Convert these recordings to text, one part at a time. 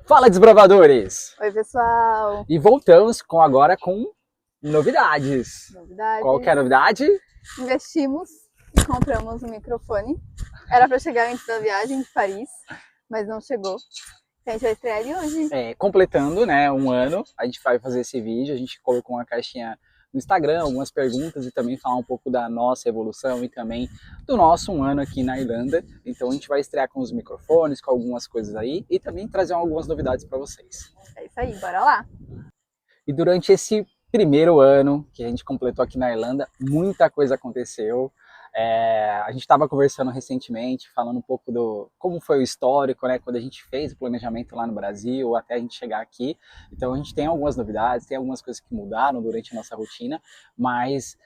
Fala, desbravadores! Oi, pessoal! E voltamos agora com novidades. Qual que é a novidade? Investimos e compramos um microfone. Era para chegar antes da viagem de Paris, mas não chegou. Então a gente vai estrear ele hoje. Completando, né, um ano, a gente vai fazer esse vídeo. A gente colocou uma caixinha no Instagram, algumas perguntas e também falar um pouco da nossa evolução e também do nosso um ano aqui na Irlanda. Então a gente vai estrear com os microfones, com algumas coisas aí e também trazer algumas novidades para vocês. É isso aí, bora lá! E durante esse primeiro ano que a gente completou aqui na Irlanda, muita coisa aconteceu. A gente estava conversando recentemente, falando um pouco do como foi o histórico, né, quando a gente fez o planejamento lá no Brasil, até a gente chegar aqui. Então a gente tem algumas novidades, tem algumas coisas que mudaram durante a nossa rotina, mas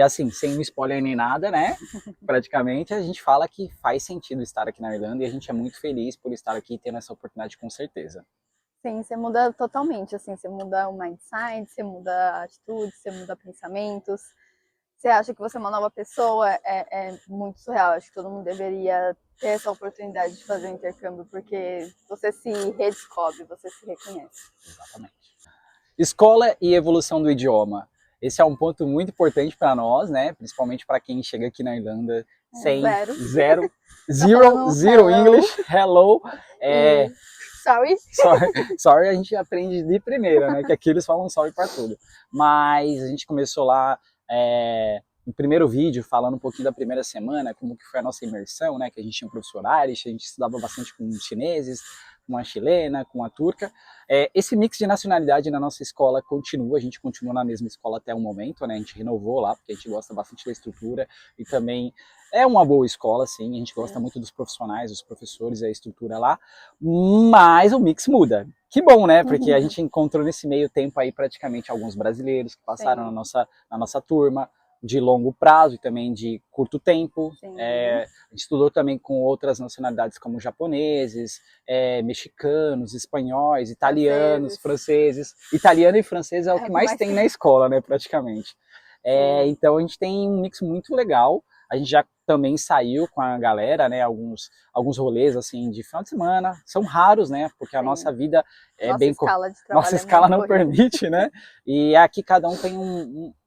assim, sem spoiler nem nada, né, praticamente a gente fala que faz sentido estar aqui na Irlanda e a gente é muito feliz por estar aqui tendo essa oportunidade com certeza. Sim, você muda totalmente, assim, você muda o mindset, você muda a atitude, você muda pensamentos. Você acha que você é uma nova pessoa, é muito surreal. Acho que todo mundo deveria ter essa oportunidade de fazer um intercâmbio, porque você se redescobre, você se reconhece. Exatamente. Escola e evolução do idioma. Esse é um ponto muito importante para nós, né? Principalmente para quem chega aqui na Irlanda sem zero English, hello. Sorry, a gente aprende de primeira, né? Que aqui eles falam sorry para tudo. Mas a gente começou lá no primeiro vídeo falando um pouquinho da primeira semana, como que foi a nossa imersão, né? Que a gente tinha um professor Irish, a gente estudava bastante com os chineses, com a chilena, com a turca. Esse mix de nacionalidade na nossa escola continua, a gente continua na mesma escola até o momento, né? A gente renovou lá, porque a gente gosta bastante da estrutura e também é uma boa escola, sim, a gente gosta muito dos profissionais, dos professores e a estrutura lá, mas o mix muda. Que bom, né? Porque a gente encontrou nesse meio tempo aí praticamente alguns brasileiros que passaram na nossa turma, de longo prazo e também de curto tempo. A gente estudou também com outras nacionalidades como japoneses, mexicanos, espanhóis, italianos, franceses. Italiano e francês é o que mais tem na escola, né, praticamente. Então a gente tem um mix muito legal. A gente já também saiu com a galera, né, alguns rolês assim de final de semana, são raros, né, porque a nossa vida nossa escala não permite, né, e aqui cada um tem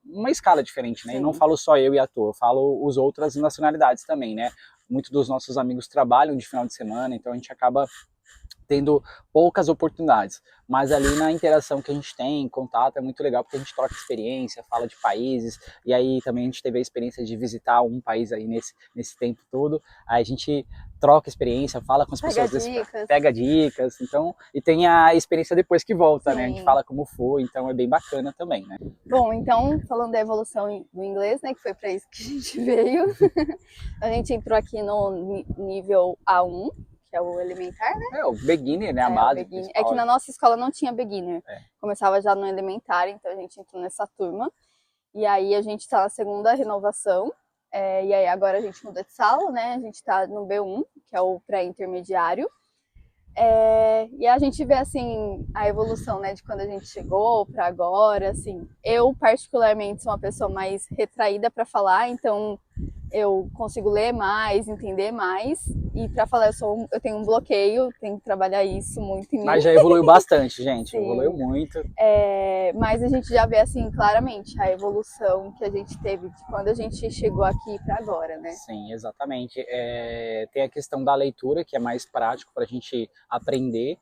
uma escala diferente, né, e não falo só eu e a toa, falo os outras nacionalidades também, né, muitos dos nossos amigos trabalham de final de semana, então a gente acaba tendo poucas oportunidades, mas ali na interação que a gente tem, em contato, é muito legal porque a gente troca experiência, fala de países, e aí também a gente teve a experiência de visitar um país aí nesse tempo todo, aí a gente troca experiência, fala com as pessoas, pega dicas, então, e tem a experiência depois que volta, né, a gente fala como foi, então é bem bacana também, né. Bom, então, falando da evolução do inglês, né, que foi para isso que a gente veio, a gente entrou aqui no nível A1, que é o elementar, né? O beginner, né? A base. É que na nossa escola não tinha beginner. Começava já no elementar, então a gente entrou nessa turma. E aí a gente tá na segunda renovação. E aí agora a gente muda de sala, né? A gente tá no B1, que é o pré-intermediário. E a gente vê, assim, a evolução, né? De quando a gente chegou para agora, assim. Eu, particularmente, sou uma pessoa mais retraída para falar, então eu consigo ler mais, entender mais, e para falar eu tenho um bloqueio, tenho que trabalhar isso muito em mim. Mas já evoluiu bastante, gente, evoluiu muito. Mas a gente já vê, assim, claramente a evolução que a gente teve de quando a gente chegou aqui para agora, né? Sim, exatamente. Tem a questão da leitura, que é mais prático para a gente aprender.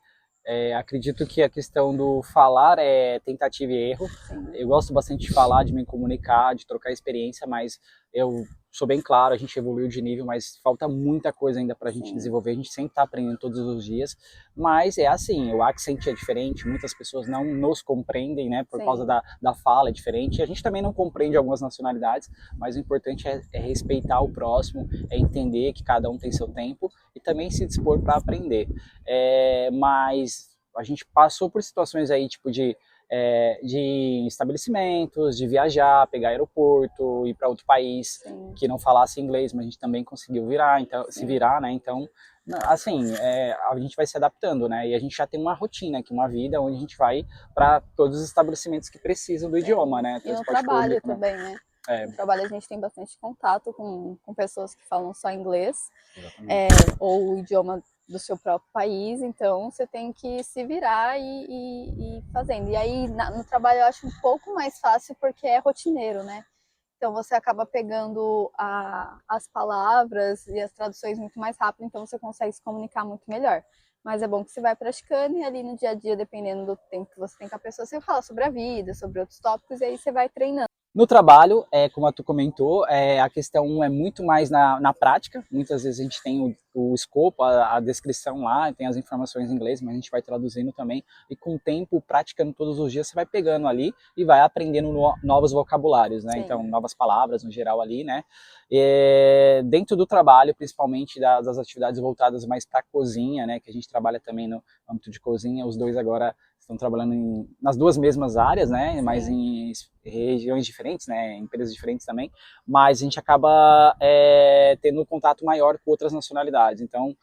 Acredito que a questão do falar é tentativa e erro. Eu gosto bastante de falar, de me comunicar, de trocar experiência, mas eu sou bem claro, a gente evoluiu de nível, mas falta muita coisa ainda para a gente desenvolver. A gente sempre está aprendendo todos os dias, mas é assim, o accent é diferente, muitas pessoas não nos compreendem, né, por causa da fala é diferente. A gente também não compreende algumas nacionalidades, mas o importante é respeitar o próximo, é entender que cada um tem seu tempo e também se dispor para aprender. Mas a gente passou por situações aí, tipo de estabelecimentos, de viajar, pegar aeroporto, ir para outro país que não falasse inglês, mas a gente também conseguiu se virar, né? Então, assim, a gente vai se adaptando, né? E a gente já tem uma rotina aqui, uma vida onde a gente vai para todos os estabelecimentos que precisam do idioma, né? E no trabalho também, né? No trabalho a gente tem bastante contato com pessoas que falam só inglês, ou o idioma do seu próprio país, então você tem que se virar e fazendo. E aí no trabalho eu acho um pouco mais fácil porque é rotineiro, né? Então você acaba pegando as palavras e as traduções muito mais rápido, então você consegue se comunicar muito melhor. Mas é bom que você vai praticando e ali no dia a dia, dependendo do tempo que você tem com a pessoa, você fala sobre a vida, sobre outros tópicos, e aí você vai treinando. No trabalho, como a tu comentou, a questão é muito mais na prática. Muitas vezes a gente tem o escopo, a descrição lá, tem as informações em inglês, mas a gente vai traduzindo também. E com o tempo, praticando todos os dias, você vai pegando ali e vai aprendendo novos vocabulários, né? Sim. Então, novas palavras no geral ali, né? Dentro do trabalho, principalmente das atividades voltadas mais para a cozinha, né? Que a gente trabalha também no âmbito de cozinha, os dois agora estão trabalhando nas duas mesmas áreas, né? Sim. Mas em regiões diferentes, né? Empresas diferentes também. Mas a gente acaba tendo um contato maior com outras nacionalidades. Então,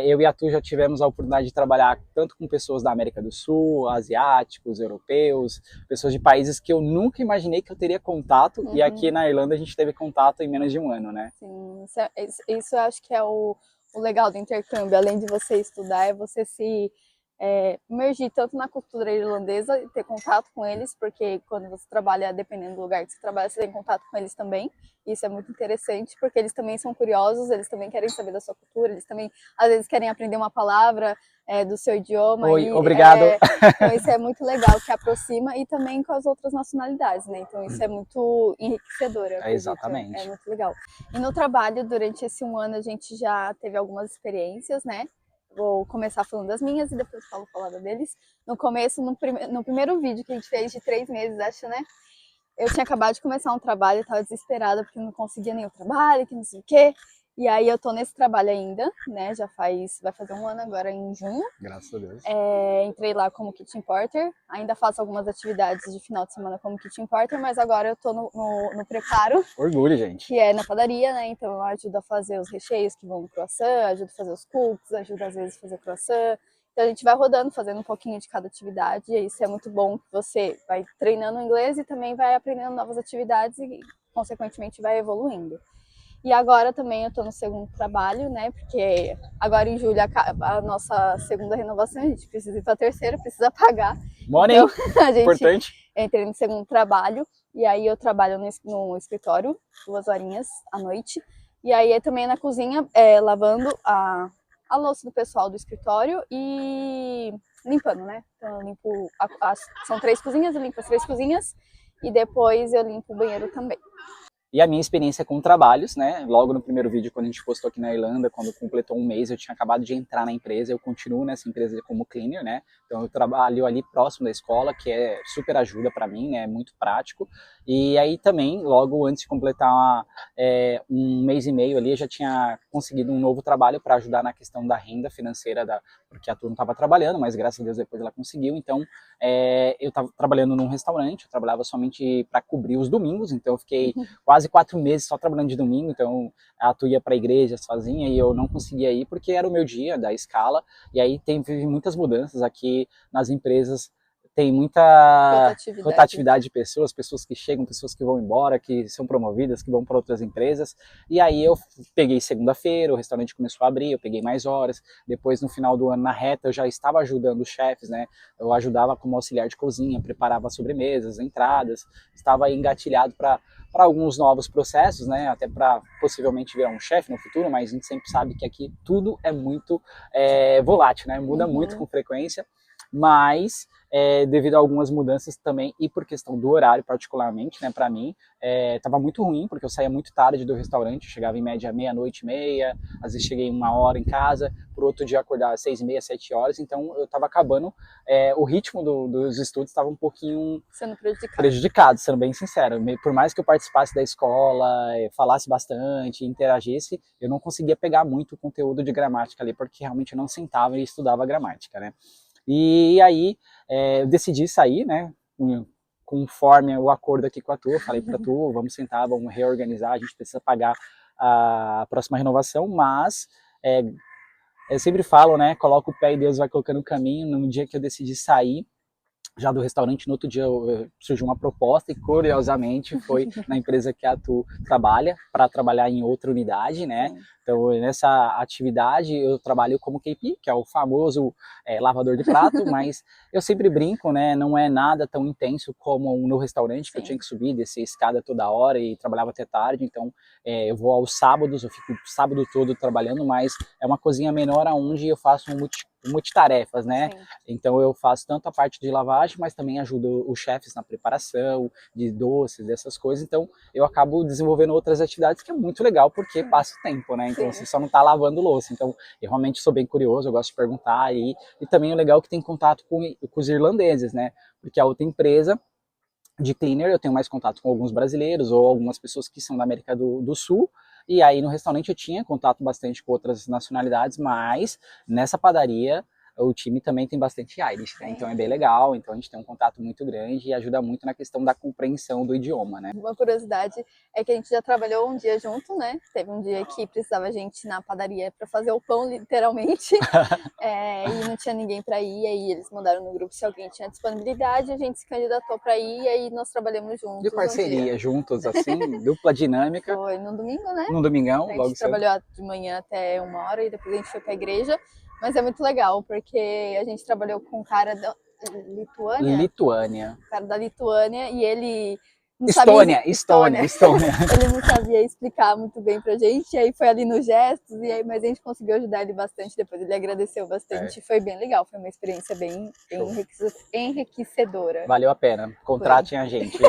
eu e a Tu já tivemos a oportunidade de trabalhar tanto com pessoas da América do Sul, asiáticos, europeus, pessoas de países que eu nunca imaginei que eu teria contato. Uhum. E aqui na Irlanda a gente teve contato em menos de um ano, né? Sim, isso eu acho que é o legal do intercâmbio. Além de você estudar, é você se emergir tanto na cultura irlandesa e ter contato com eles, porque quando você trabalha, dependendo do lugar que você trabalha, você tem contato com eles também. Isso é muito interessante, porque eles também são curiosos, eles também querem saber da sua cultura, eles também, às vezes, querem aprender uma palavra do seu idioma. Oi, obrigado. Então isso é muito legal, que aproxima, e também com as outras nacionalidades, né? Então isso é muito enriquecedor, eu acredito. Exatamente. É muito legal. E no trabalho, durante esse um ano, a gente já teve algumas experiências, né? Vou começar falando das minhas e depois falo da deles. No começo, no primeiro vídeo que a gente fez de 3 meses, acho, né? Eu tinha acabado de começar um trabalho, eu tava desesperada porque não conseguia nenhum trabalho, que não sei o quê. E aí eu tô nesse trabalho ainda, né? Vai fazer um ano agora em junho. Graças a Deus. Entrei lá como kitchen porter, ainda faço algumas atividades de final de semana como kitchen porter, mas agora eu tô no preparo. Orgulho, gente. Que é na padaria, né? Então eu ajudo a fazer os recheios que vão no croissant, ajudo a fazer os cookies, ajudo às vezes a fazer croissant. Então a gente vai rodando, fazendo um pouquinho de cada atividade, e isso é muito bom, que você vai treinando o inglês e também vai aprendendo novas atividades e, consequentemente, vai evoluindo. E agora também eu tô no segundo trabalho, né? Porque agora em julho a nossa segunda renovação, a gente precisa ir pra terceira, precisa pagar. Money, então, a gente importante. Entrei no segundo trabalho, e aí eu trabalho no escritório, 2 horinhas à noite. E aí também na cozinha, lavando a louça do pessoal do escritório e limpando, né? Então eu limpo, são 3 cozinhas, eu limpo as 3 cozinhas e depois eu limpo o banheiro também. E a minha experiência com trabalhos, né? Logo no primeiro vídeo, quando a gente postou aqui na Irlanda, quando completou um mês, eu tinha acabado de entrar na empresa, eu continuo nessa empresa como cleaner, né? Então eu trabalho ali próximo da escola, que é super ajuda para mim, né? É muito prático. E aí também, logo antes de completar um mês e meio ali, eu já tinha conseguido um novo trabalho para ajudar na questão da renda financeira, porque a turma estava trabalhando, mas graças a Deus depois ela conseguiu. Então eu estava trabalhando num restaurante, eu trabalhava somente para cobrir os domingos, então eu fiquei quase 4 meses só trabalhando de domingo. Então a Tu ia para a igreja sozinha e eu não conseguia ir porque era o meu dia da escala. E aí teve muitas mudanças aqui nas empresas, tem muita rotatividade de pessoas que chegam, pessoas que vão embora, que são promovidas, que vão para outras empresas. E aí eu peguei segunda-feira, o restaurante começou a abrir, eu peguei mais horas. Depois, no final do ano, na reta, eu já estava ajudando os chefes, né? Eu ajudava como auxiliar de cozinha, preparava sobremesas, entradas, estava engatilhado para alguns novos processos, né? Até para possivelmente virar um chefe no futuro, mas a gente sempre sabe que aqui tudo é muito volátil, né? Muda muito com frequência, mas devido a algumas mudanças também e por questão do horário particularmente, né, para mim, estava muito ruim, porque eu saía muito tarde do restaurante, eu chegava em média 00:30, às vezes cheguei 1 hora em casa, por outro dia acordar às 6:30, 7 horas, então eu estava acabando, o ritmo dos estudos estava um pouquinho sendo prejudicado, sendo bem sincero. Por mais que eu participasse da escola, falasse bastante, interagisse, eu não conseguia pegar muito o conteúdo de gramática ali, porque realmente eu não sentava e estudava gramática, né. E aí eu decidi sair, né, conforme o acordo aqui com a Tu, eu falei para Tu, vamos sentar, vamos reorganizar, a gente precisa pagar a próxima renovação, mas eu sempre falo, né, coloca o pé e Deus vai colocando o caminho. No dia que eu decidi sair já do restaurante, no outro dia surgiu uma proposta e, curiosamente, foi na empresa que a Tu trabalha, para trabalhar em outra unidade, né? Então, nessa atividade, eu trabalho como KP, que é o famoso lavador de prato, mas eu sempre brinco, né? Não é nada tão intenso como no restaurante, que eu tinha que subir, descer a escada toda hora e trabalhava até tarde. Então, eu vou aos sábados, eu fico o sábado todo trabalhando, mas é uma cozinha menor onde eu faço multitarefas, né? Sim. Então, eu faço tanto a parte de lavagem, mas também ajudo os chefes na preparação de doces, dessas coisas. Então, eu acabo desenvolvendo outras atividades que é muito legal, porque passa o tempo, né? Então, você só não tá lavando louça. Então, eu realmente sou bem curioso, eu gosto de perguntar. E também é legal que tem contato com os irlandeses, né? Porque a outra empresa de cleaner, eu tenho mais contato com alguns brasileiros ou algumas pessoas que são da América do Sul. E aí, no restaurante, eu tinha contato bastante com outras nacionalidades, mas nessa padaria o time também tem bastante Irish, né? Então é bem legal, então a gente tem um contato muito grande e ajuda muito na questão da compreensão do idioma, né? Uma curiosidade é que a gente já trabalhou um dia junto, né? Teve um dia que precisava a gente na padaria para fazer o pão, literalmente, e não tinha ninguém para ir, e aí eles mandaram no grupo se alguém tinha disponibilidade, a gente se candidatou para ir, e aí nós trabalhamos juntos. De parceria, juntos, assim, dupla dinâmica. Foi no domingo, né? No domingão, A logo gente cedo. Trabalhou de manhã até 1 hora e depois a gente foi pra igreja. Mas é muito legal, porque a gente trabalhou com um cara da Lituânia. Um cara da Lituânia e ele não Estônia. Ele não sabia explicar muito bem pra gente, e aí foi ali nos gestos, mas a gente conseguiu ajudar ele bastante depois. Ele agradeceu bastante, foi bem legal, foi uma experiência bem enriquecedora. Valeu a pena, contratem a gente.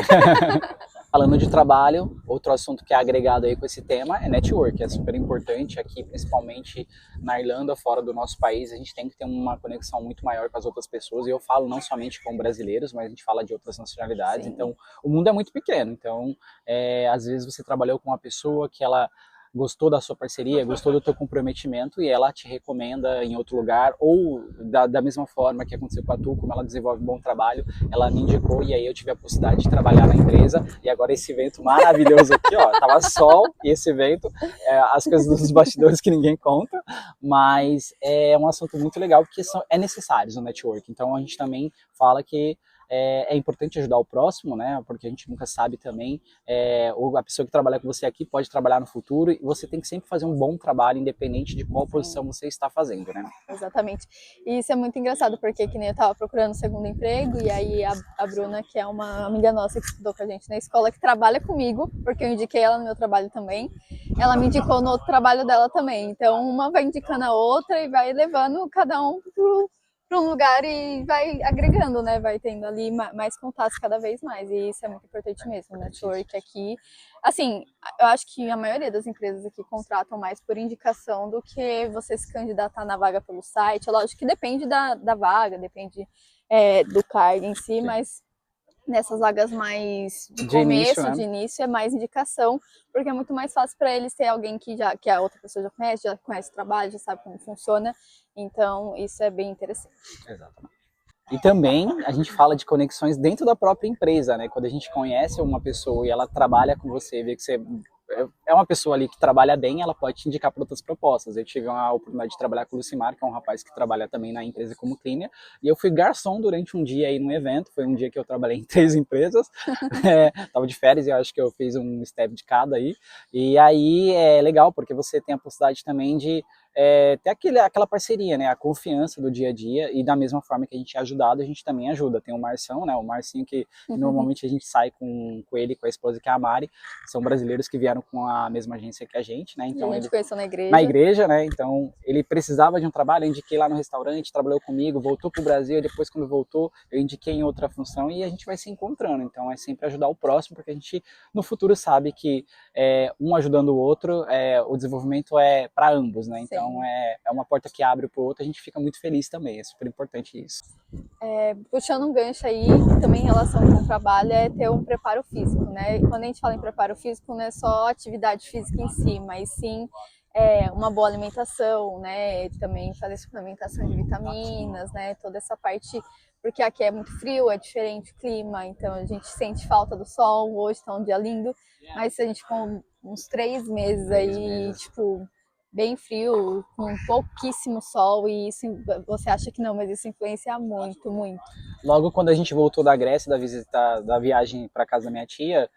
Falando de trabalho, outro assunto que é agregado aí com esse tema é network, é super importante aqui, principalmente na Irlanda, fora do nosso país, a gente tem que ter uma conexão muito maior com as outras pessoas, e eu falo não somente com brasileiros, mas a gente fala de outras nacionalidades. Sim. Então o mundo é muito pequeno, então às vezes você trabalhou com uma pessoa que ela gostou da sua parceria, gostou do teu comprometimento e ela te recomenda em outro lugar, ou da mesma forma que aconteceu com a Tu, como ela desenvolve um bom trabalho, ela me indicou e aí eu tive a possibilidade de trabalhar na empresa, e agora esse vento maravilhoso aqui, ó, tava sol e esse vento, as coisas dos bastidores que ninguém conta, mas é um assunto muito legal porque é necessário o network, então a gente também fala que é importante ajudar o próximo, né? Porque a gente nunca sabe também, ou a pessoa que trabalha com você aqui pode trabalhar no futuro, e você tem que sempre fazer um bom trabalho, independente de qual posição você está fazendo, né? Exatamente. E isso é muito engraçado, porque que nem eu estava procurando segundo emprego, e aí a Bruna, que é uma amiga nossa que estudou com a gente na escola, que trabalha comigo, porque eu indiquei ela no meu trabalho também, ela me indicou no outro trabalho dela também. Então, uma vai indicando a outra e vai levando cada um para um lugar e vai agregando, né? Vai tendo ali mais contatos cada vez mais. E isso é muito importante mesmo. O network aqui. Assim, eu acho que a maioria das empresas aqui contratam mais por indicação do que você se candidatar na vaga pelo site. Lógico que depende da vaga, depende do cargo em si, mas nessas vagas mais de começo, de início, é mais indicação, porque é muito mais fácil para eles ter alguém que a outra pessoa já conhece o trabalho, já sabe como funciona. Então, isso é bem interessante. Exatamente. E também a gente fala de conexões dentro da própria empresa, né? Quando a gente conhece uma pessoa e ela trabalha com você, vê que você é uma pessoa ali que trabalha bem, ela pode te indicar para outras propostas. Eu tive a oportunidade de trabalhar com o Lucimar, que é um rapaz que trabalha também na empresa como cleaner, e eu fui garçom durante um dia aí num evento, foi um dia que eu trabalhei em 3 empresas, tava de férias e eu acho que eu fiz um step de cada aí, e aí é legal, porque você tem a possibilidade também de ter aquela parceria, né, a confiança do dia a dia, e da mesma forma que a gente é ajudado, a gente também ajuda. Tem o Marção, né, o Marcinho que normalmente a gente sai com ele, com a esposa que é a Mari, são brasileiros que vieram com a mesma agência que a gente, né, então a gente conheceu na igreja. Na igreja, né, então ele precisava de um trabalho, eu indiquei lá no restaurante, trabalhou comigo, voltou pro Brasil, depois quando voltou, eu indiquei em outra função, e a gente vai se encontrando, então é sempre ajudar o próximo, porque a gente no futuro sabe que um ajudando o outro, o desenvolvimento é para ambos, né, então é uma porta que abre para o outro, a gente fica muito feliz também, é super importante isso. Puxando um gancho aí, também em relação com o trabalho, é ter um preparo físico, né? Quando a gente fala em preparo físico, não é só atividade física em si, mas sim uma boa alimentação, né? Também fazer suplementação de vitaminas, né? Toda essa parte, porque aqui é muito frio, é diferente o clima, então a gente sente falta do sol. Hoje tá um dia lindo, mas se a gente ficou uns 3 meses aí, tipo, bem frio, com pouquíssimo sol, e isso você acha que não, mas isso influencia muito, muito. Logo quando a gente voltou da Grécia, da visita, da viagem para casa da minha tia,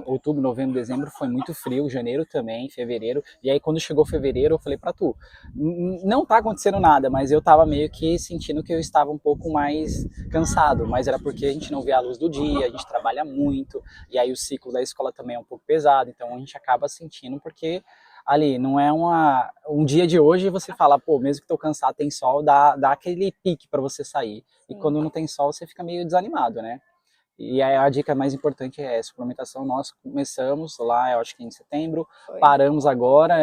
outubro, novembro, dezembro foi muito frio, janeiro também, fevereiro. E aí quando chegou fevereiro, eu falei pra tu, não tá acontecendo nada, mas eu tava meio que sentindo que eu estava um pouco mais cansado, mas era porque a gente não vê a luz do dia, a gente trabalha muito, e aí o ciclo da escola também é um pouco pesado, então a gente acaba sentindo porque ali, não é um dia de hoje você fala, pô, mesmo que tô cansado, tem sol, dá aquele pique para você sair. Sim. E quando não tem sol, você fica meio desanimado, né? E aí a dica mais importante é essa, suplementação. Nós começamos lá, eu acho que em setembro, paramos agora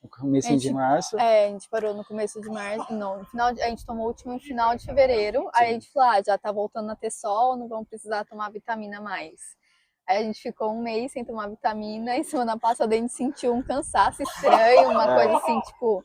no começo de março. A gente parou no começo de março, não, no final, a gente tomou o último no final de fevereiro, sim. Aí a gente falou, já tá voltando a ter sol, não vamos precisar tomar vitamina mais. Aí a gente ficou um mês sem tomar vitamina e semana passada a gente sentiu um cansaço estranho, uma coisa assim, tipo,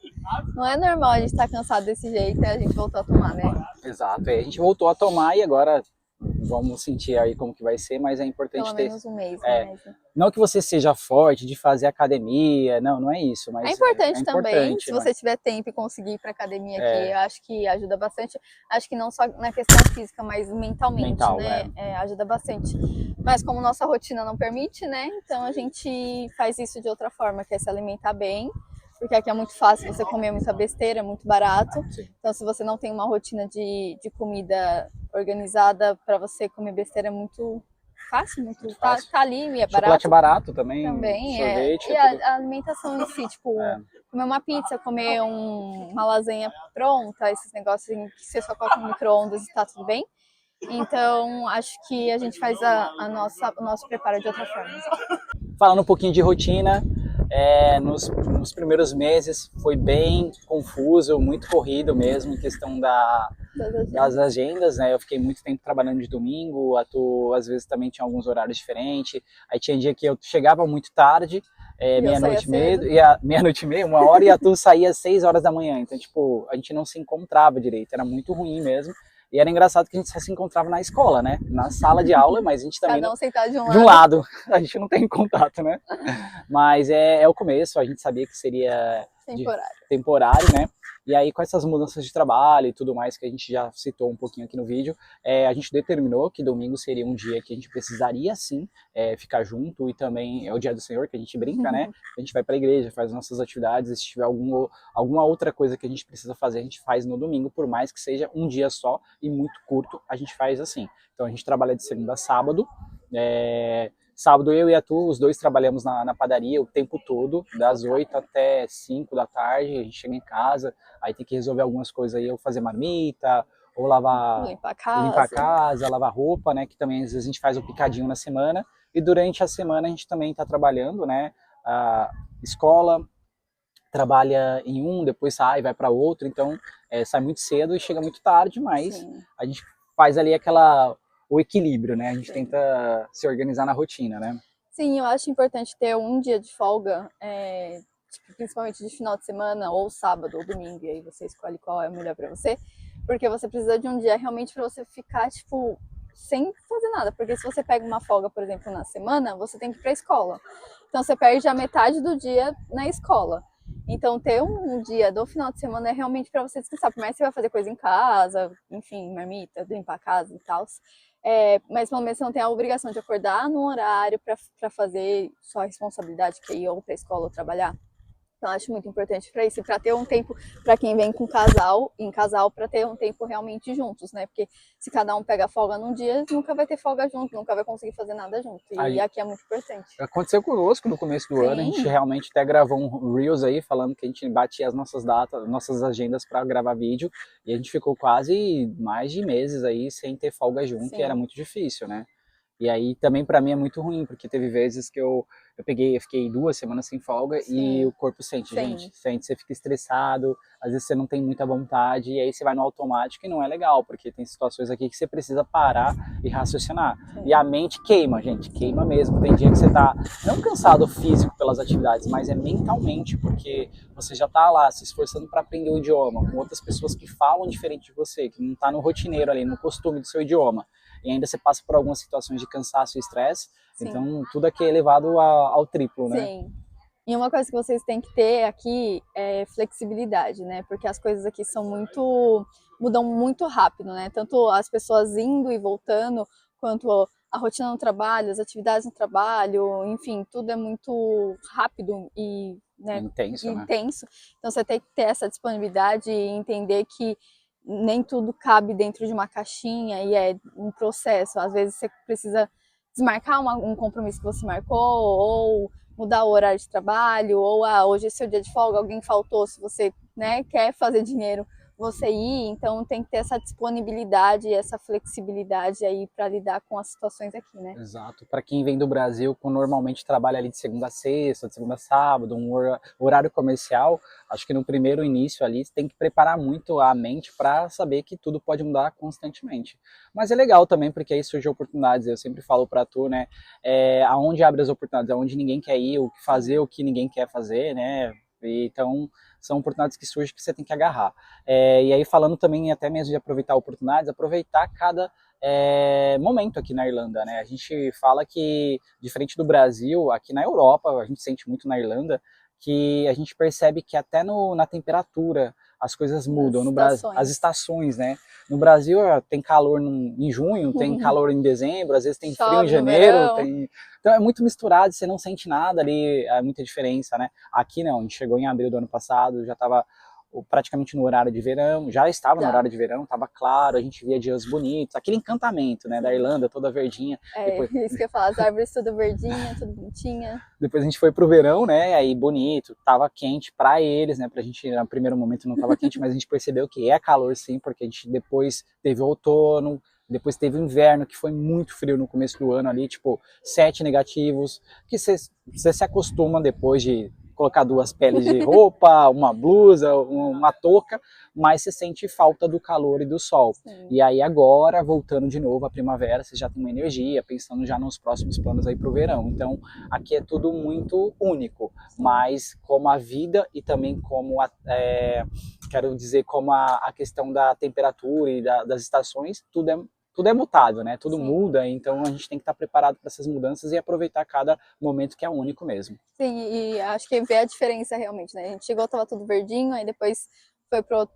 não é normal a gente estar cansado desse jeito, aí a gente voltou a tomar, né? Exato, aí a gente voltou a tomar e agora vamos sentir aí como que vai ser, mas é importante pelo ter... menos um mês, né? Não que você seja forte de fazer academia, não é isso, mas é importante também, se mas... você tiver tempo e conseguir ir pra academia aqui, eu acho que ajuda bastante, acho que não só na questão física, mas mentalmente, né? Ajuda bastante. Mas como nossa rotina não permite, né? Então a gente faz isso de outra forma, que é se alimentar bem, porque aqui é muito fácil você comer muita besteira, é muito barato. Sim. Então se você não tem uma rotina de comida organizada, para você comer besteira é muito fácil, muito fácil. Tá ali e é barato. Chocolate é barato também, sorvete. E a alimentação em si, tipo, comer uma pizza, comer uma lasanha pronta, esses negócios que você só coloca no micro-ondas e tá tudo bem. Então, acho que a gente faz o nosso preparo de outra forma. Falando um pouquinho de rotina, nos primeiros meses foi bem confuso, muito corrido mesmo, em questão das agendas, né? Eu fiquei muito tempo trabalhando de domingo, às vezes também tinha alguns horários diferentes, aí tinha dia que eu chegava muito tarde, meia-noite e meia, 1 hora, e a Tu saía às 6 horas da manhã, então tipo, a gente não se encontrava direito, era muito ruim mesmo. E era engraçado que a gente só se encontrava na escola, né? Na sala de aula, mas a gente também... Cada um sentado de um lado. A gente não tem contato, né? Mas é o começo, a gente sabia que seria... temporário, né? E aí com essas mudanças de trabalho e tudo mais que a gente já citou um pouquinho aqui no vídeo, a gente determinou que domingo seria um dia que a gente precisaria sim ficar junto, e também é o dia do Senhor que a gente brinca, né? A gente vai para a igreja, faz nossas atividades, e se tiver alguma outra coisa que a gente precisa fazer, a gente faz no domingo, por mais que seja um dia só e muito curto, a gente faz assim. Então a gente trabalha de segunda a sábado, sábado eu e a Tu, os dois trabalhamos na padaria o tempo todo, das 8 até 5 da tarde, a gente chega em casa, aí tem que resolver algumas coisas aí, ou fazer marmita, ou limpar a casa, lavar roupa, né, que também às vezes a gente faz o picadinho na semana, e durante a semana a gente também está trabalhando, né, a escola, trabalha em depois vai para outro, então sai muito cedo e chega muito tarde, mas sim, a gente faz ali o equilíbrio, né? A gente tenta se organizar na rotina, né? Sim, eu acho importante ter um dia de folga, principalmente de final de semana, ou sábado, ou domingo, e aí você escolhe qual é o melhor para você, porque você precisa de um dia realmente para você ficar, tipo, sem fazer nada, porque se você pega uma folga, por exemplo, na semana, você tem que ir pra escola. Então você perde a metade do dia na escola. Então ter um dia do final de semana é realmente para você descansar, por mais que você vai fazer coisa em casa, enfim, marmita, limpar a casa e tal, mas pelo menos você não tem a obrigação de acordar num horário para fazer sua responsabilidade, que é ir ou pra escola ou trabalhar. Então, acho muito importante para isso, para ter um tempo, para quem vem com casal, para ter um tempo realmente juntos, né? Porque se cada um pega folga num dia, nunca vai ter folga junto, nunca vai conseguir fazer nada junto. E aqui é muito importante. Aconteceu conosco no começo do ano, a gente realmente até gravou um Reels aí, falando que a gente batia as nossas datas, nossas agendas para gravar vídeo, e a gente ficou quase mais de meses aí sem ter folga junto, e era muito difícil, né? E aí também para mim é muito ruim, porque teve vezes que eu fiquei 2 semanas sem folga, e o corpo sente, gente, você fica estressado, às vezes você não tem muita vontade, e aí você vai no automático e não é legal, porque tem situações aqui que você precisa parar e raciocinar. E a mente queima, gente, queima mesmo. Tem dia que você tá não cansado físico pelas atividades, mas é mentalmente, porque você já tá lá se esforçando para aprender o idioma, com outras pessoas que falam diferente de você, que não tá no rotineiro ali, no costume do seu idioma. E ainda você passa por algumas situações de cansaço e estresse, então tudo aqui é elevado ao triplo, né? Sim. E uma coisa que vocês têm que ter aqui é flexibilidade, né? Porque as coisas aqui mudam muito rápido, né? Tanto as pessoas indo e voltando, quanto a rotina no trabalho, as atividades no trabalho, enfim, tudo é muito rápido e, né, Intenso, né? intenso. Então você tem que ter essa disponibilidade e entender que nem tudo cabe dentro de uma caixinha e é um processo. Às vezes você precisa desmarcar um compromisso que você marcou, ou mudar o horário de trabalho, ou hoje é seu dia de folga, alguém faltou, se você, né, quer fazer dinheiro, você ir, então tem que ter essa disponibilidade e essa flexibilidade aí para lidar com as situações aqui, né? Exato. Para quem vem do Brasil, normalmente trabalha ali de segunda a sexta, de segunda a sábado, horário comercial, acho que no primeiro início ali você tem que preparar muito a mente para saber que tudo pode mudar constantemente. Mas é legal também porque aí surgem oportunidades. Eu sempre falo para tu, né, aonde abre as oportunidades, aonde ninguém quer ir, o que fazer, o que ninguém quer fazer, né? Então, são oportunidades que surgem que você tem que agarrar. E aí, falando também até mesmo de aproveitar oportunidades, aproveitar cada momento aqui na Irlanda, né? A gente fala que, diferente do Brasil, aqui na Europa, a gente sente muito na Irlanda, que a gente percebe que até na temperatura as coisas mudam. No Brasil, as estações, né? No Brasil tem calor em junho, tem calor em dezembro, às vezes tem frio em Chove no janeiro, verão. Então é muito misturado, você não sente nada ali, é muita diferença, né? Aqui não, a gente chegou em abril do ano passado, já estava praticamente no horário de verão, já estava no horário de verão, estava claro, a gente via dias bonitos, aquele encantamento, né, da Irlanda, toda verdinha. Depois, Isso que eu falo, as árvores tudo verdinha, tudo bonitinha. Depois a gente foi pro verão, né, aí bonito, tava quente para eles, né, pra gente, no primeiro momento não tava quente, mas a gente percebeu que é calor sim, porque a gente depois teve outono, depois teve o inverno, que foi muito frio no começo do ano ali, tipo, 7 negativos, que você se acostuma depois de colocar 2 peles de roupa, uma blusa, uma touca, mas você sente falta do calor e do sol. Sim. E aí agora, voltando de novo à primavera, você já tem uma energia, pensando já nos próximos planos aí pro verão. Então, aqui é tudo muito único, mas como a vida e também como quero dizer, como a questão da temperatura e das estações, tudo é mutável, né? Tudo muda, então a gente tem que estar preparado para essas mudanças e aproveitar cada momento que é único mesmo. Sim, e acho que vê a diferença realmente, né? A gente chegou, tava tudo verdinho, aí depois foi pro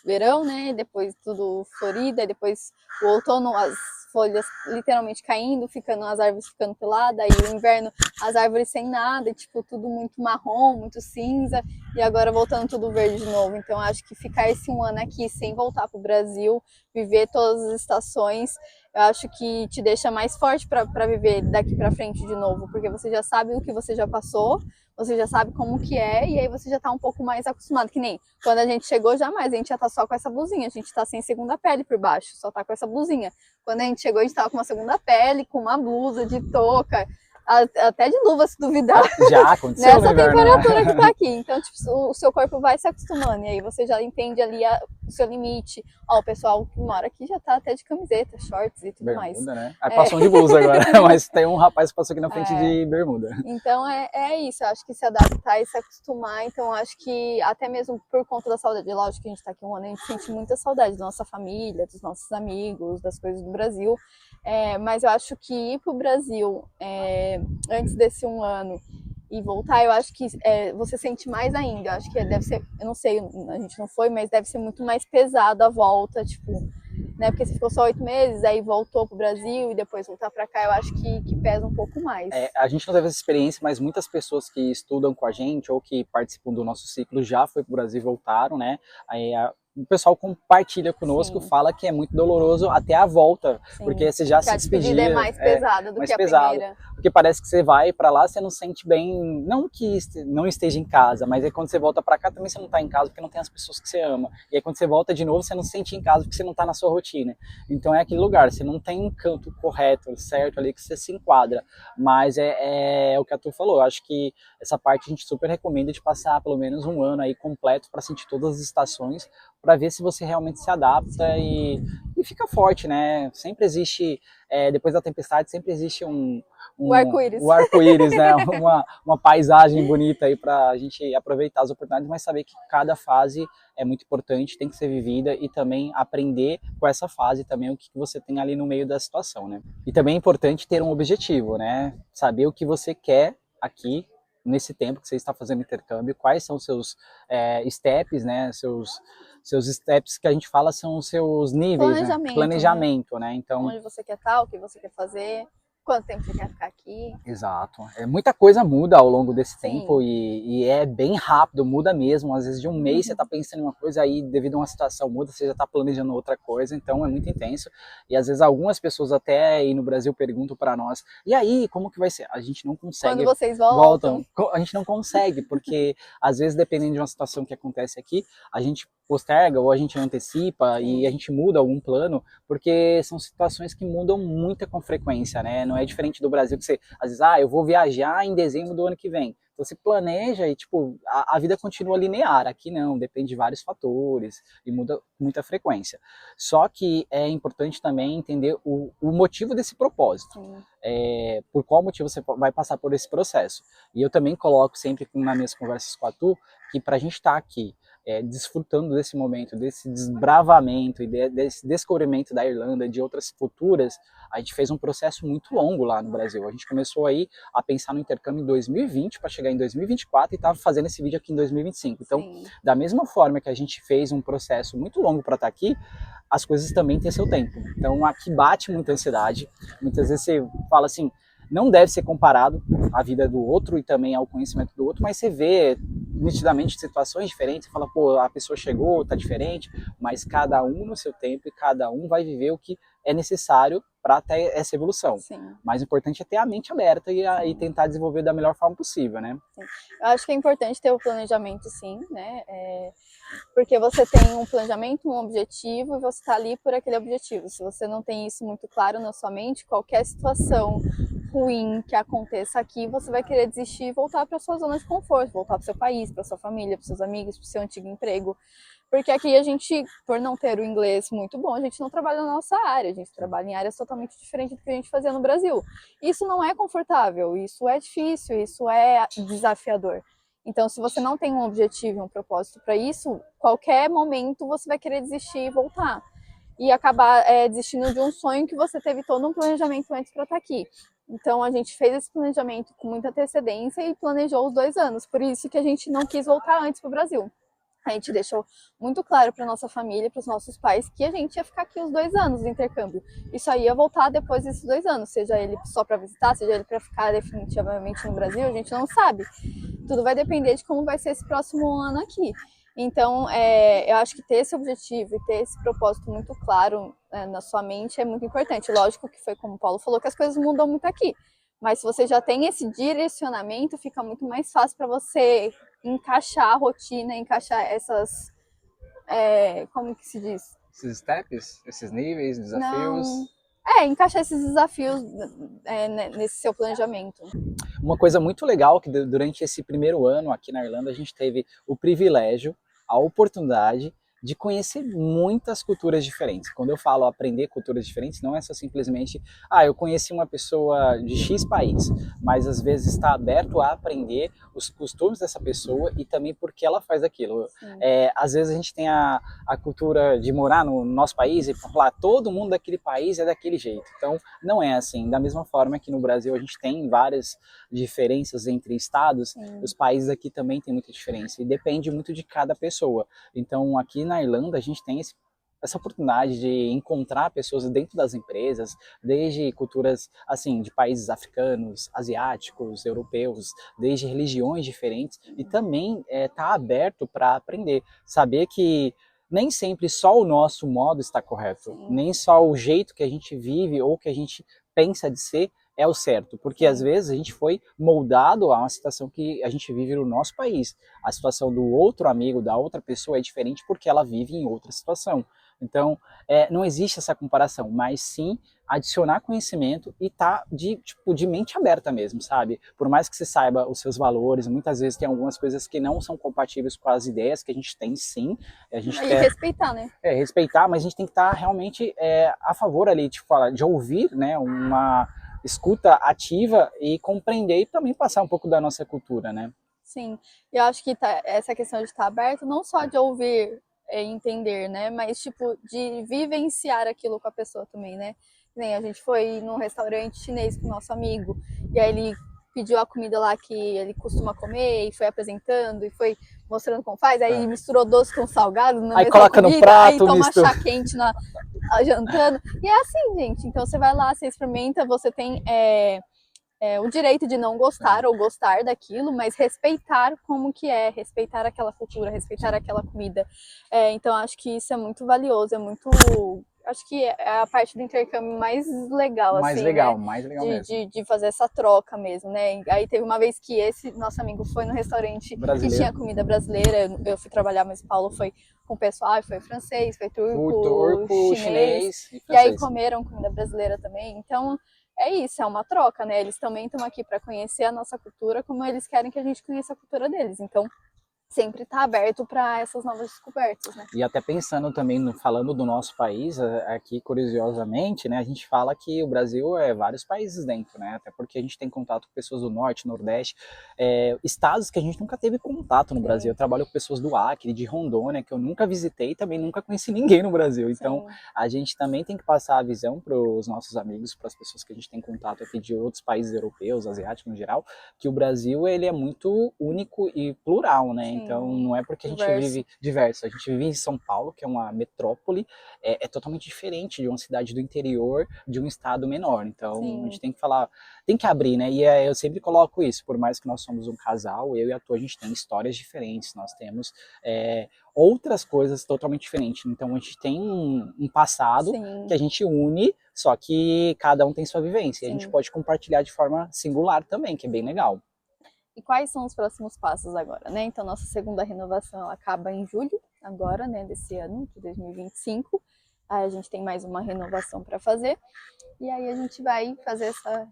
verão, né? Depois tudo florido, aí depois o outono, as folhas literalmente caindo, as árvores ficando peladas, aí o inverno, as árvores sem nada, e, tipo, tudo muito marrom, muito cinza, e agora voltando tudo verde de novo. Então acho que ficar esse um ano aqui sem voltar pro Brasil, viver todas as estações, eu acho que te deixa mais forte para viver daqui para frente de novo, porque você já sabe o que você já passou, você já sabe como que é, e aí você já tá um pouco mais acostumado, que nem quando a gente chegou jamais, a gente já tá só com essa blusinha, a gente tá sem segunda pele por baixo, só tá com essa blusinha. Quando a gente chegou, a gente tava com uma segunda pele, com uma blusa de touca, até de luva, se duvidar. Já aconteceu nessa inverno, temperatura né? que tá aqui. Então, tipo, o seu corpo vai se acostumando, e aí você já entende ali o seu limite. Ó, o pessoal que mora aqui já tá até de camiseta, shorts e tudo Bermuda, mais. né? Aí passou de blusa agora, mas tem um rapaz que passou aqui na frente de bermuda. Então é isso, eu acho que se adaptar e se acostumar, então acho que até mesmo por conta da saudade, lógico que a gente tá aqui um ano, a gente sente muita saudade da nossa família, dos nossos amigos, das coisas do Brasil, mas eu acho que ir pro Brasil antes desse um ano e voltar, eu acho que você sente mais ainda, eu acho que deve ser, eu não sei, a gente não foi, mas deve ser muito mais pesado a volta, tipo, né, porque você ficou só 8 meses, aí voltou pro Brasil e depois voltar para cá, eu acho que pesa um pouco mais. A gente não teve essa experiência, mas muitas pessoas que estudam com a gente ou que participam do nosso ciclo já foi pro Brasil e voltaram, né? Aí o pessoal compartilha conosco, fala que é muito doloroso até a volta, porque você já se despedia. A despedida é mais pesada do que a primeira. Porque parece que você vai para lá, você não sente bem, não que não esteja em casa, mas aí quando você volta para cá também você não tá em casa porque não tem as pessoas que você ama. E aí quando você volta de novo, você não se sente em casa porque você não tá na sua rotina. Então é aquele lugar, você não tem um canto correto, certo ali que você se enquadra. Mas é o que a Tu falou, eu acho que essa parte a gente super recomenda de passar pelo menos um ano aí completo para sentir todas as estações, para ver se você realmente se adapta e fica forte, né? Sempre existe, depois da tempestade, sempre existe o arco-íris. O arco-íris, né? uma paisagem bonita aí para a gente aproveitar as oportunidades, mas saber que cada fase é muito importante, tem que ser vivida e também aprender com essa fase também o que você tem ali no meio da situação, né? E também é importante ter um objetivo, né? Saber o que você quer aqui nesse tempo que você está fazendo intercâmbio, quais são os seus steps, né, seus steps que a gente fala são os seus níveis, né? Planejamento, né? Então, onde você quer estar, o que você quer fazer, quanto tempo você quer ficar aqui. Exato. Muita coisa muda ao longo desse Sim. tempo e é bem rápido, muda mesmo. Às vezes de um mês você está pensando em uma coisa, aí devido a uma situação muda, você já está planejando outra coisa, então é muito intenso. E às vezes algumas pessoas até aí no Brasil perguntam para nós, e aí, como que vai ser? A gente não consegue. Quando vocês voltam? A gente não consegue, porque às vezes dependendo de uma situação que acontece aqui, a gente posterga ou a gente antecipa e a gente muda algum plano, porque são situações que mudam muito com frequência, né? Não é diferente do Brasil que você, às vezes, eu vou viajar em dezembro do ano que vem. Então você planeja e, tipo, a vida continua linear. Aqui não, depende de vários fatores e muda com muita frequência. Só que é importante também entender o motivo desse propósito. Por qual motivo você vai passar por esse processo. E eu também coloco sempre nas minhas conversas com a Tu, que pra gente estar aqui desfrutando desse momento, desse desbravamento e desse descobrimento da Irlanda e de outras culturas, a gente fez um processo muito longo lá no Brasil. A gente começou aí a pensar no intercâmbio em 2020 para chegar em 2024 e estava fazendo esse vídeo aqui em 2025. Então, da mesma forma que a gente fez um processo muito longo para estar aqui, as coisas também têm seu tempo. Então, aqui bate muita ansiedade. Muitas vezes você fala assim, não deve ser comparado à vida do outro e também ao conhecimento do outro, mas você vê nitidamente situações diferentes, você fala, pô, a pessoa chegou, tá diferente, mas cada um no seu tempo e cada um vai viver o que é necessário para ter essa evolução. Sim. Mais importante é ter a mente aberta e tentar desenvolver da melhor forma possível, né? Sim. Eu acho que é importante ter o planejamento, sim, né? Porque você tem um planejamento, um objetivo e você está ali por aquele objetivo. Se você não tem isso muito claro na sua mente, qualquer situação ruim que aconteça aqui, você vai querer desistir e voltar para sua zona de conforto, voltar para o seu país, para sua família, para seus amigos, para o seu antigo emprego. Porque aqui a gente, por não ter o inglês muito bom, a gente não trabalha na nossa área, a gente trabalha em áreas totalmente diferentes do que a gente fazia no Brasil. Isso não é confortável, isso é difícil, isso é desafiador. Então, se você não tem um objetivo, um propósito para isso, qualquer momento você vai querer desistir e voltar. E acabar desistindo de um sonho que você teve todo um planejamento antes para estar aqui. Então, a gente fez esse planejamento com muita antecedência e planejou os 2 anos. Por isso que a gente não quis voltar antes para o Brasil. A gente deixou muito claro para nossa família, para os nossos pais, que a gente ia ficar aqui os 2 anos do intercâmbio. E só ia voltar depois desses 2 anos, seja ele só para visitar, seja ele para ficar definitivamente no Brasil, a gente não sabe. Tudo vai depender de como vai ser esse próximo ano aqui. Então, eu acho que ter esse objetivo e ter esse propósito muito claro na sua mente é muito importante. Lógico que foi como o Paulo falou, que as coisas mudam muito aqui. Mas se você já tem esse direcionamento, fica muito mais fácil para você encaixar a rotina, encaixar essas... como que se diz? Esses steps, esses níveis, desafios... encaixar esses desafios nesse seu planejamento. Uma coisa muito legal que durante esse primeiro ano aqui na Irlanda a gente teve o privilégio, a oportunidade de conhecer muitas culturas diferentes. Quando eu falo aprender culturas diferentes, não é só simplesmente, eu conheci uma pessoa de X país, mas às vezes está aberto a aprender os costumes dessa pessoa e também porque ela faz aquilo. Às vezes a gente tem a cultura de morar no nosso país e falar, todo mundo daquele país é daquele jeito. Então, não é assim. Da mesma forma que no Brasil a gente tem várias diferenças entre estados, os países aqui também tem muita diferença e depende muito de cada pessoa. Então, aqui na Irlanda a gente tem essa oportunidade de encontrar pessoas dentro das empresas, desde culturas assim de países africanos, asiáticos, europeus, desde religiões diferentes e também tá aberto para aprender, saber que nem sempre só o nosso modo está correto, nem só o jeito que a gente vive ou que a gente pensa de ser é o certo, porque às vezes a gente foi moldado a uma situação que a gente vive no nosso país. A situação do outro amigo, da outra pessoa é diferente porque ela vive em outra situação. Então, não existe essa comparação, mas sim adicionar conhecimento e tá de mente aberta mesmo, sabe? Por mais que você saiba os seus valores, muitas vezes tem algumas coisas que não são compatíveis com as ideias que a gente tem, sim. A gente quer respeitar, né? Respeitar, mas a gente tem que estar realmente a favor ali, de ouvir, né, uma escuta ativa e compreender e também passar um pouco da nossa cultura, né? Sim, eu acho que essa questão de estar aberto, não só de ouvir e entender, né, mas tipo, de vivenciar aquilo com a pessoa também, né? Nem a gente foi num restaurante chinês com o nosso amigo, e aí ele pediu a comida lá que ele costuma comer e foi apresentando e foi mostrando como faz, aí misturou doce com salgado na Aí mesma coloca comida, no prato, aí toma mistura. chá quente jantando. E é assim, gente. Então você vai lá, você experimenta, você tem o direito de não gostar ou gostar daquilo, mas respeitar como que é, respeitar aquela cultura, respeitar aquela comida. Então acho que isso é muito valioso, é muito... Acho que é a parte do intercâmbio mais legal, Mais assim, legal, né? mais legal mesmo. De fazer essa troca mesmo, né? Aí teve uma vez que esse nosso amigo foi no restaurante que tinha comida brasileira, eu fui trabalhar, mas o Paulo foi com o pessoal, foi francês, foi turco, chinês, e e aí francês. comeram comida brasileira também, então é isso, é uma troca, né? Eles também estão aqui para conhecer a nossa cultura, como eles querem que a gente conheça a cultura deles. Então, sempre está aberto para essas novas descobertas, né? E até pensando também, falando do nosso país, aqui curiosamente, né, a gente fala que o Brasil é vários países dentro, né, até porque a gente tem contato com pessoas do Norte, Nordeste, estados que a gente nunca teve contato no Brasil. Eu trabalho com pessoas do Acre, de Rondônia, que eu nunca visitei e também nunca conheci ninguém no Brasil. Então, a gente também tem que passar a visão para os nossos amigos, para as pessoas que a gente tem contato aqui de outros países europeus, asiáticos no geral, que o Brasil, ele é muito único e plural, né? Sim. Então, não é porque a gente vive diverso. A gente vive em São Paulo, que é uma metrópole, é totalmente diferente de uma cidade do interior, de um estado menor. Então, a gente tem que falar, tem que abrir, né? E eu sempre coloco isso, por mais que nós somos um casal, eu e a Tu, a gente tem histórias diferentes, nós temos outras coisas totalmente diferentes. Então, a gente tem um passado que a gente une, só que cada um tem sua vivência. E a gente pode compartilhar de forma singular também, que é bem legal. E quais são os próximos passos agora, né? Então, nossa segunda renovação ela acaba em julho, agora, né, desse ano, de 2025. Aí a gente tem mais uma renovação para fazer. E aí a gente vai fazer essa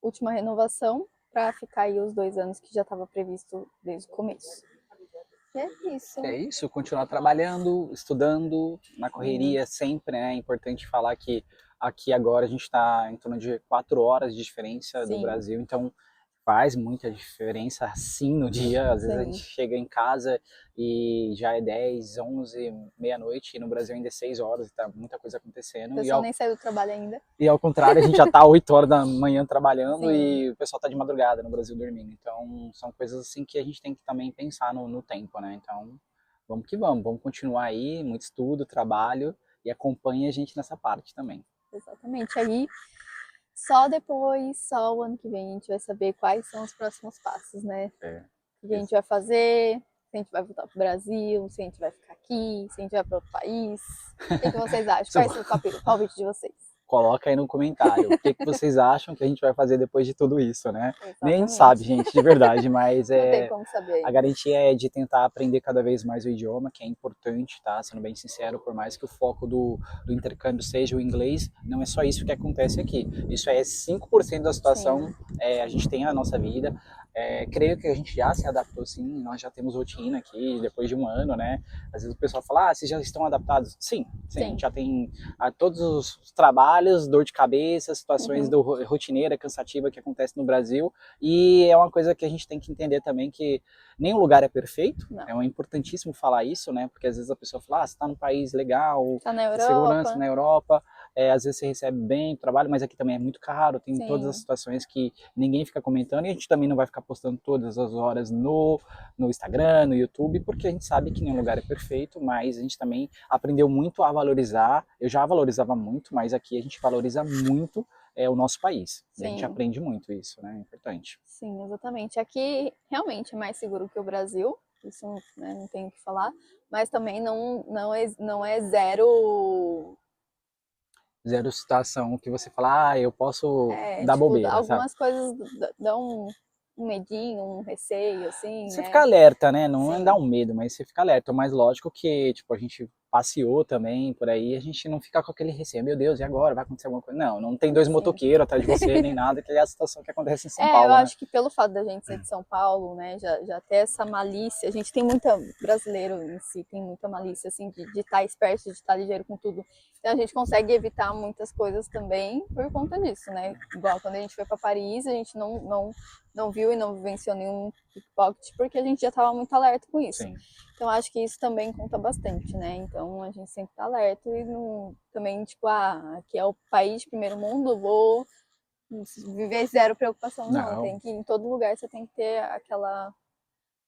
última renovação para ficar aí os 2 anos que já estava previsto desde o começo. E é isso. É isso, continuar trabalhando, estudando, na correria sempre, né? É importante falar que aqui agora a gente está em torno de 4 horas de diferença do Brasil, então faz muita diferença sim no dia. Às vezes a gente chega em casa e já é 10, 11, meia-noite, e no Brasil ainda é 6 horas, tá muita coisa acontecendo. O pessoal nem saiu do trabalho ainda. E ao contrário, a gente já tá 8 horas da manhã trabalhando e o pessoal tá de madrugada no Brasil dormindo. Então, são coisas assim que a gente tem que também pensar no tempo, né? Então, vamos continuar aí, muito estudo, trabalho, e acompanhe a gente nessa parte também. Exatamente. Aí, só depois, só o ano que vem, a gente vai saber quais são os próximos passos, né? O que a gente vai fazer, se a gente vai voltar pro Brasil, se a gente vai ficar aqui, se a gente vai para outro país. O que vocês acham? Qual é o palpite de vocês? Coloca aí no comentário o que vocês acham que a gente vai fazer depois de tudo isso, né? Exatamente. Nem sabe, gente, de verdade, mas não tem como saber. A garantia é de tentar aprender cada vez mais o idioma, que é importante, tá? Sendo bem sincero, por mais que o foco do intercâmbio seja o inglês, não é só isso que acontece aqui. Isso é 5% da situação, a gente tem a nossa vida. Creio que a gente já se adaptou sim, nós já temos rotina aqui depois de um ano, né? Às vezes o pessoal fala, vocês já estão adaptados? Sim. A gente já tem todos os trabalhos, dor de cabeça, situações rotineira, cansativa que acontece no Brasil, e é uma coisa que a gente tem que entender também que nenhum lugar é perfeito, é importantíssimo falar isso, né? Porque às vezes a pessoa fala, você está num país legal, tá na Europa. Segurança na Europa, às vezes você recebe bem o trabalho, mas aqui também é muito caro, tem todas as situações que ninguém fica comentando, e a gente também não vai ficar postando todas as horas no Instagram, no YouTube, porque a gente sabe que nenhum lugar é perfeito, mas a gente também aprendeu muito a valorizar. Eu já valorizava muito, mas aqui a gente valoriza muito o nosso país. E a gente aprende muito isso, né? É importante. Sim, exatamente. Aqui realmente é mais seguro que o Brasil, isso, né, não tenho o que falar, mas também não é zero situação que você fala, eu posso dar tipo, bobeira, algumas sabe? coisas dão um medinho, um receio, assim, Você né? fica alerta, né? Não é dar um medo, mas você fica alerta. Mas lógico que, tipo, a gente passeou também por aí, a gente não fica com aquele receio, meu Deus, e agora? Vai acontecer alguma coisa? Não tem dois motoqueiros atrás de você, nem nada, que é a situação que acontece em São Paulo, eu né? acho que pelo fato da gente ser de São Paulo, né, já ter essa malícia, a gente tem muita, brasileiro em si, tem muita malícia, assim, de estar esperto, de estar ligeiro com tudo. Então a gente consegue evitar muitas coisas também por conta disso, né? Igual quando a gente foi para Paris, a gente não viu e não vivenciou nenhum pickpocket, porque a gente já estava muito alerta com isso. Então acho que isso também conta bastante, né? Então a gente sempre tá alerta e também, tipo, aqui é o país de primeiro mundo, vou viver zero preocupação, não. Não. Tem que, em todo lugar, você tem que ter aquela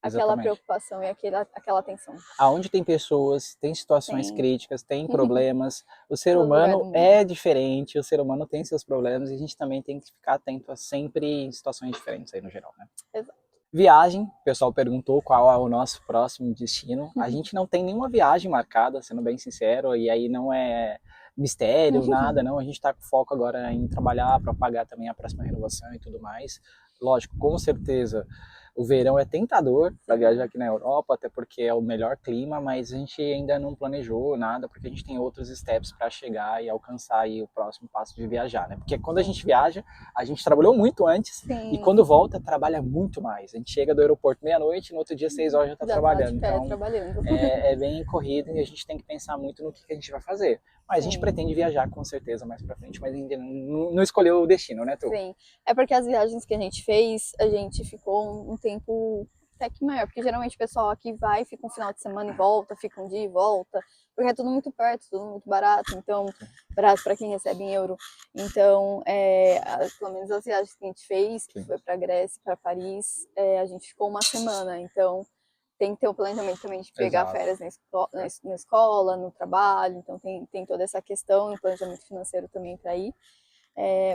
Exatamente. preocupação e aquela atenção. Aonde tem pessoas, tem situações Tem. críticas, tem problemas, o ser Todo lugar do humano mundo. é diferente, o ser humano tem seus problemas e a gente também tem que ficar atento a sempre em situações diferentes aí no geral, né? Exato. Viagem, o pessoal perguntou qual é o nosso próximo destino. A gente não tem nenhuma viagem marcada, sendo bem sincero, e aí não é mistério, nada, não. A gente está com foco agora em trabalhar para pagar também a próxima renovação e tudo mais. Lógico, com certeza, o verão é tentador para viajar aqui na Europa, até porque é o melhor clima, mas a gente ainda não planejou nada, porque a gente tem outros steps para chegar e alcançar aí o próximo passo de viajar, né? Porque quando a gente viaja, a gente trabalhou muito antes, Sim. e quando volta, trabalha muito mais. A gente chega do aeroporto meia-noite, no outro dia, 6 horas, já está trabalhando. Então, trabalhando. é bem corrido e a gente tem que pensar muito no que a gente vai fazer. Mas a gente pretende viajar com certeza mais pra frente, mas ainda não escolheu o destino, né, Tu? Sim, é porque as viagens que a gente fez, a gente ficou um tempo até que maior, porque geralmente o pessoal aqui vai, fica um final de semana e volta, fica um dia e volta, porque é tudo muito perto, tudo muito barato, então, barato para quem recebe em euro. Então, pelo menos as viagens que a gente fez, que foi para Grécia, para Paris, a gente ficou uma semana, então tem que ter um planejamento também de pegar férias na escola, no trabalho, então tem toda essa questão, e um planejamento financeiro também para ir.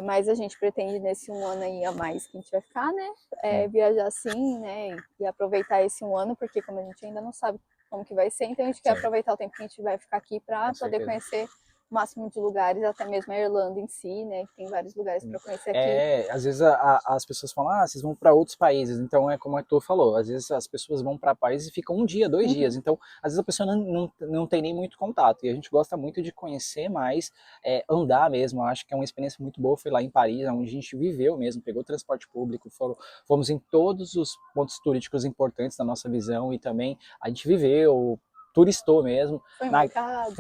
Mas a gente pretende nesse um ano aí a mais que a gente vai ficar, né? Viajar sim, né? E aproveitar esse um ano, porque como a gente ainda não sabe como que vai ser, então a gente quer aproveitar o tempo que a gente vai ficar aqui para poder conhecer o máximo de lugares, até mesmo a Irlanda em si, né? Que tem vários lugares para conhecer aqui. Às vezes as pessoas falam, vocês vão para outros países, então é como a Tu falou, às vezes as pessoas vão para países e ficam um dia, 2 dias, então às vezes a pessoa não tem nem muito contato, e a gente gosta muito de conhecer mais, andar mesmo. Eu acho que é uma experiência muito boa. Foi lá em Paris, onde a gente viveu mesmo, pegou transporte público, fomos em todos os pontos turísticos importantes da nossa visão, e também a gente viveu, turistou mesmo, foi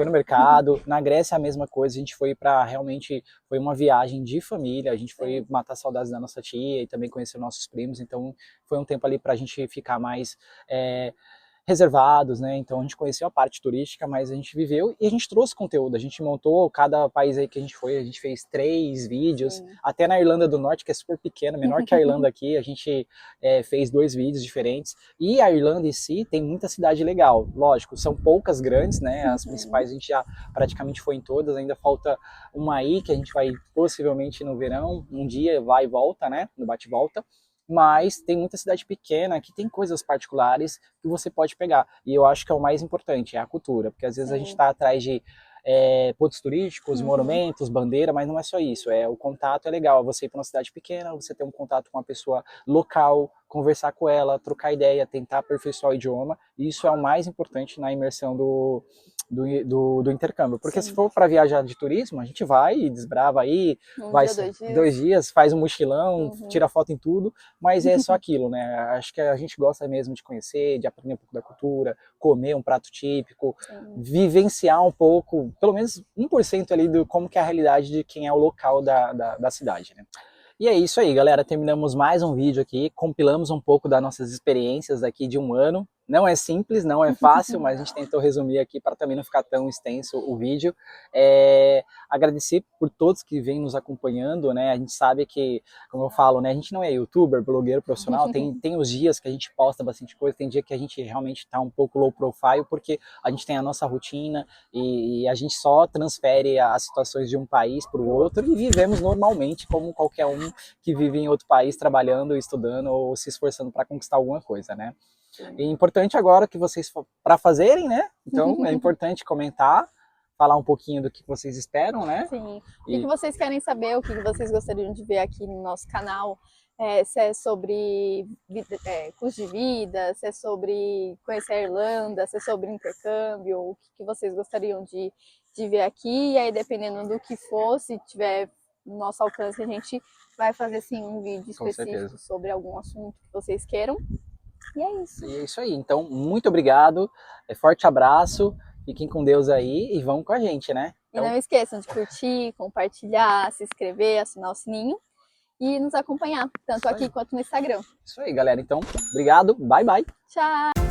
no mercado. Na Grécia a mesma coisa, a gente foi foi uma viagem de família, a gente foi matar saudades da nossa tia e também conhecer nossos primos, então foi um tempo ali pra gente ficar mais reservados, né? Então a gente conheceu a parte turística, mas a gente viveu e a gente trouxe conteúdo. A gente montou, cada país aí que a gente foi, a gente fez 3 vídeos. Até na Irlanda do Norte, que é super pequena, menor que a Irlanda aqui, a gente fez 2 vídeos diferentes. E a Irlanda em si tem muita cidade legal. Lógico, são poucas grandes, né? As principais a gente já praticamente foi em todas. Ainda falta uma aí que a gente vai possivelmente no verão, um dia vai e volta, né? No bate e volta. Mas tem muita cidade pequena que tem coisas particulares que você pode pegar. E eu acho que é o mais importante, é a cultura. Porque às vezes a gente está atrás de pontos turísticos, monumentos, bandeira, mas não é só isso. O contato é legal. Você ir para uma cidade pequena, você ter um contato com uma pessoa local, conversar com ela, trocar ideia, tentar aperfeiçoar o idioma. E isso é o mais importante na imersão do intercâmbio. Porque se for para viajar de turismo, a gente vai e desbrava aí, vai 2 dias, faz um mochilão, tira foto em tudo, mas é só aquilo, né? Acho que a gente gosta mesmo de conhecer, de aprender um pouco da cultura, comer um prato típico, vivenciar um pouco, pelo menos 1% ali do como que é a realidade de quem é o local da cidade, né? E é isso aí, galera. Terminamos mais um vídeo aqui, compilamos um pouco das nossas experiências aqui de um ano. Não é simples, não é fácil, mas a gente tentou resumir aqui para também não ficar tão extenso o vídeo. Agradecer por todos que vêm nos acompanhando, né? A gente sabe que, como eu falo, né? A gente não é youtuber, blogueiro profissional, tem os dias que a gente posta bastante coisa, tem dia que a gente realmente está um pouco low profile, porque a gente tem a nossa rotina e a gente só transfere as situações de um país para o outro e vivemos normalmente como qualquer um que vive em outro país, trabalhando, estudando ou se esforçando para conquistar alguma coisa, né? E é importante agora que vocês, para fazerem, né? Então é importante comentar, falar um pouquinho do que vocês esperam, né? Sim. O que vocês querem saber, o que vocês gostariam de ver aqui no nosso canal, se é sobre custo de vida, se é sobre conhecer a Irlanda, se é sobre intercâmbio, o que vocês gostariam de ver aqui, e aí dependendo do que for, se tiver no nosso alcance, a gente vai fazer sim um vídeo específico sobre algum assunto que vocês queiram. E é isso. E é isso aí. Então, muito obrigado. Forte abraço. Fiquem com Deus aí e vão com a gente, né? Então... E não esqueçam de curtir, compartilhar, se inscrever, assinar o sininho e nos acompanhar, tanto aqui quanto no Instagram. Isso aí, galera. Então, obrigado. Bye, bye. Tchau!